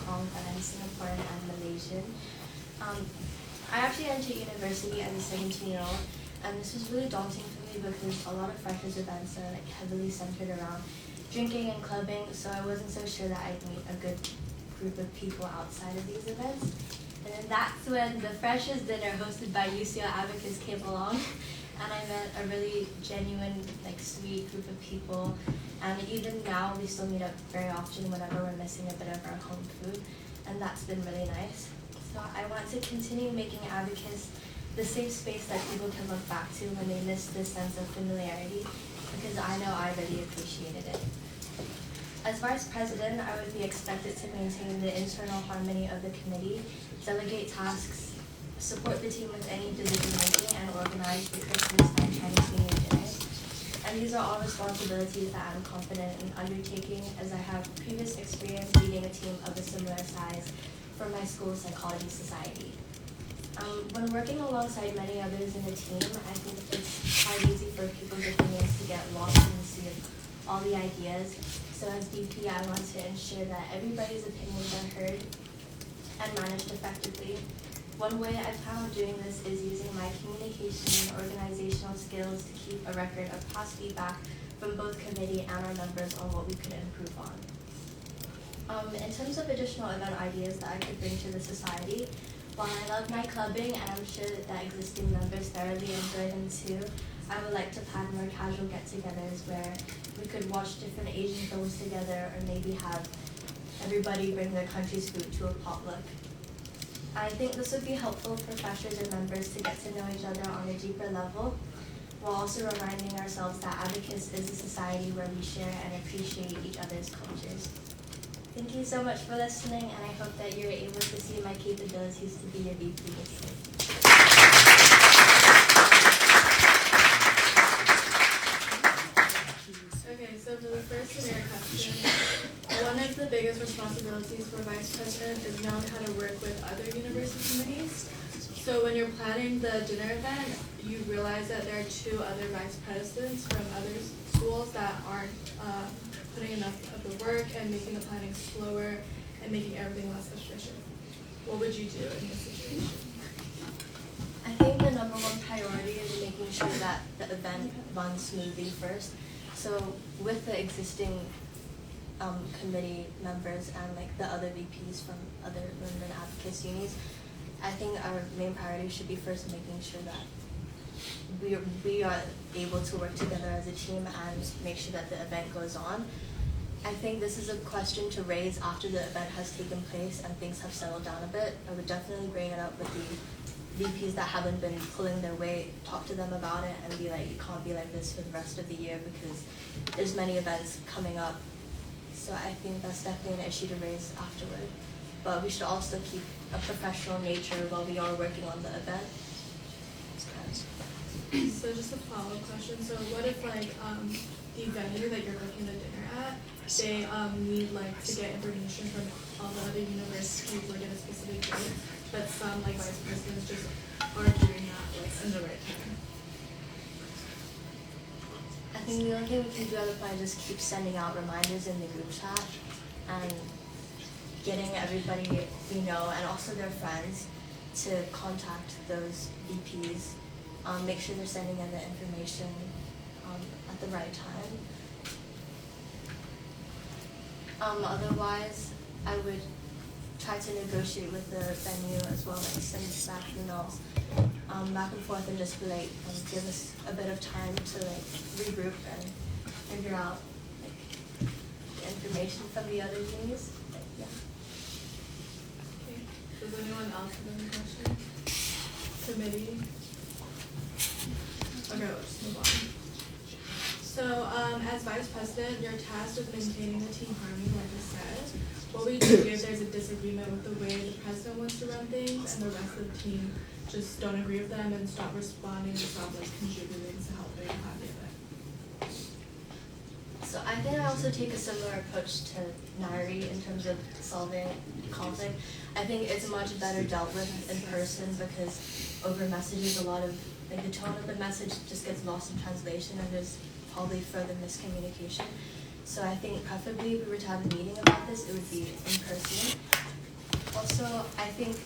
Kong, but I'm Singaporean and Malaysian. I actually entered university as a 17-year-old, and this was really daunting for me because a lot of freshers events are like heavily centered around drinking and clubbing, so I wasn't so sure that I'd meet a good group of people outside of these events. And then that's when the freshers dinner hosted by UCL ABACUS came along, and I met a really genuine, like, sweet group of people. And even now, we still meet up very often whenever we're missing a bit of our home food, and that's been really nice. So I want to continue making ABACUS the safe space that people can look back to when they miss this sense of familiarity, because I know I really appreciated it. As vice president, I would be expected to maintain the internal harmony of the committee, delegate tasks, support the team with any decision making, and organize the Christmas and Chinese New Year dinners. And these are all responsibilities that I'm confident in undertaking, as I have previous experience leading a team of a similar size for my school's psychology society. When working alongside many others in the team, I think it's quite easy for people's opinions to get lost in the sea of all the ideas. So as VP, I want to ensure that everybody's opinions are heard and managed effectively. One way I plan on doing this is using my communication and organizational skills to keep a record of past feedback from both committee and our members on what we could improve on. In terms of additional event ideas that I could bring to the society, while I love night clubbing and I'm sure that existing members thoroughly enjoy them too, I would like to plan more casual get-togethers where we could watch different Asian films together, or maybe have everybody bring their country's food to a potluck. I think this would be helpful for freshers and members to get to know each other on a deeper level, while also reminding ourselves that ABACUS is a society where we share and appreciate each other's cultures. Thank you so much for listening, and I hope that you're able to see my capabilities to be a VP this year. Okay, so for the first scenario question, one of the biggest responsibilities for vice president is knowing how to work with other university committees. So when you're planning the dinner event, you realize that there are two other vice presidents from other schools that aren't putting enough of the work and making the planning slower and making everything less efficient. What would you do in this situation? I think the number one priority is making sure that the event runs smoothly first. So with the existing committee members and like the other VPs from other women and ABACUS unis, I think our main priority should be first making sure that we are able to work together as a team and make sure that the event goes on. I think this is a question to raise after the event has taken place and things have settled down a bit. I would definitely bring it up with the VPs that haven't been pulling their weight, talk to them about it and be like, you can't be like this for the rest of the year because there's many events coming up. So I think that's definitely an issue to raise afterward. But we should also keep a professional nature while we are working on the event. So just a follow-up question. So what if like the venue that you're cooking the dinner at, they need like to get information from all the other universities like at a specific day, but some like vice presidents just aren't doing that like in the right time? I think the only thing we can do at the point is just keep sending out reminders in the group chat and getting everybody we know and also their friends to contact those VPs. Make sure they're sending in the information at the right time. Otherwise, I would try to negotiate with the venue as well, like send back emails back and forth and just be like, give us a bit of time to like regroup and figure out like the information from the other unis. Yeah. Okay. Does anyone else have any questions? Committee? Okay, let's move on. So, as vice president, you're tasked with maintaining the team harmony, like I said. What would you do if there's a disagreement with the way the president wants to run things and the rest of the team just don't agree with them and stop responding and stop like contributing to helping have the event? So I think I also take a similar approach to Nairi in terms of solving conflict. I think it's much better dealt with in person because over messages, a lot of like the tone of the message just gets lost in translation and there's probably further miscommunication. So I think preferably if we were to have a meeting about this, it would be in person. also, I think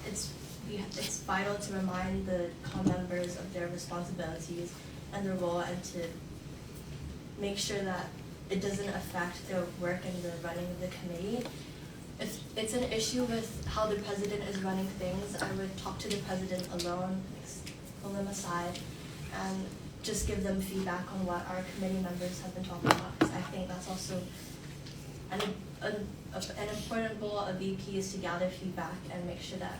it's vital to remind the COM members of their responsibilities and their role, and to make sure that it doesn't affect their work and the running of the committee. If it's an issue with how the president is running things, I would talk to the president alone, pull them aside, and just give them feedback on what our committee members have been talking about. Because I think that's also an important goal of VP, is to gather feedback and make sure that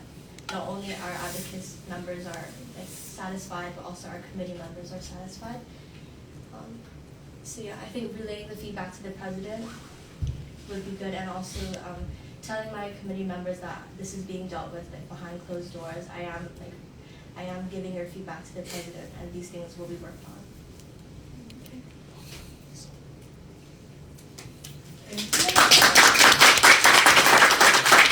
not only our ABACUS members are satisfied, but also our committee members are satisfied. So yeah, I think relaying the feedback to the president would be good, and also telling my committee members that this is being dealt with behind closed doors. I am giving your feedback to the president, and these things will be worked on.